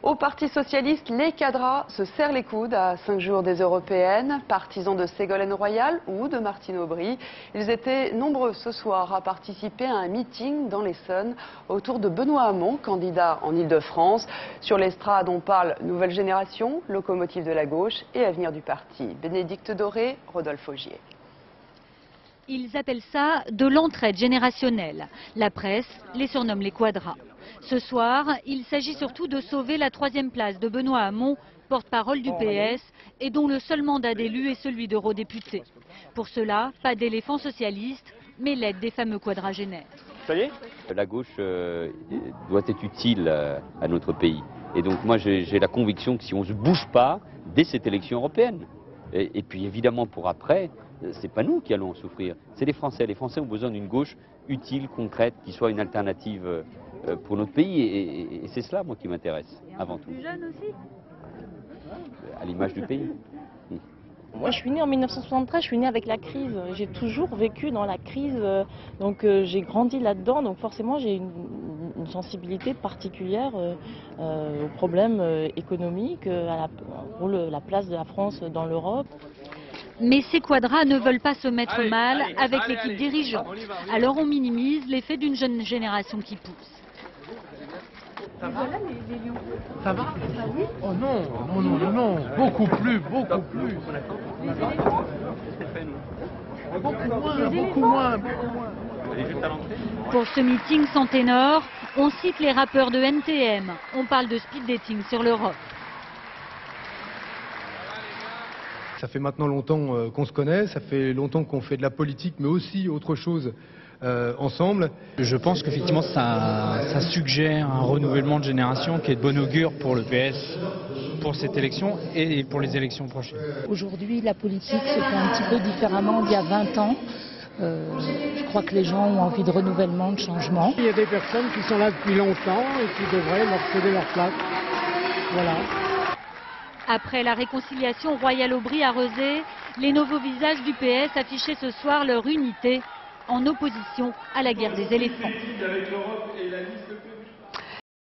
Au Parti socialiste, les cadras se serrent les coudes à 5 jours des européennes. Partisans de Ségolène Royal ou de Martine Aubry, ils étaient nombreux ce soir à participer à un meeting dans l'Essonne autour de Benoît Hamon, candidat en Ile-de-France. Sur l'estrade, on parle nouvelle génération, locomotive de la gauche et avenir du parti. Bénédicte Doré, Rodolphe Augier. Ils appellent ça de l'entraide générationnelle. La presse les surnomme les quadras. Ce soir, il s'agit surtout de sauver la 3e place de Benoît Hamon, porte-parole du PS, et dont le seul mandat d'élu est celui d'eurodéputé. Pour cela, pas d'éléphant socialiste, mais l'aide des fameux quadragénaires. Ça y est ? La gauche doit être utile à notre pays. Et donc moi j'ai la conviction que si on ne se bouge pas dès cette élection européenne, et puis évidemment pour après, c'est pas nous qui allons en souffrir, c'est les Français. Les Français ont besoin d'une gauche utile, concrète, qui soit une alternative pour notre pays. Et c'est cela, moi, qui m'intéresse, avant tout. Plus jeune aussi ? À l'image du pays. Moi, je suis née en 1973, je suis née avec la crise. J'ai toujours vécu dans la crise, donc j'ai grandi là-dedans. Donc forcément, j'ai une sensibilité particulière aux problèmes économiques, à la place de la France dans l'Europe. Mais ces quadras ne veulent pas se mettre mal avec l'équipe dirigeante. Alors on minimise l'effet d'une jeune génération qui pousse. Ça va ? Ça va ? Oh non, non, non, non, non, beaucoup plus, beaucoup plus. Beaucoup moins. Pour ce meeting sans ténor, on cite les rappeurs de NTM. On parle de speed dating sur l'Europe. Ça fait maintenant longtemps qu'on se connaît, ça fait longtemps qu'on fait de la politique, mais aussi autre chose ensemble. Je pense qu'effectivement ça suggère un renouvellement de génération qui est de bon augure pour le PS, pour cette élection et pour les élections prochaines. Aujourd'hui, la politique se fait un petit peu différemment d'il y a 20 ans. Je crois que les gens ont envie de renouvellement, de changement. Il y a des personnes qui sont là depuis longtemps et qui devraient leur céder leur place. Voilà. Après la réconciliation Royal-Aubry à Rezé, les nouveaux visages du PS affichaient ce soir leur unité en opposition à la guerre des éléphants.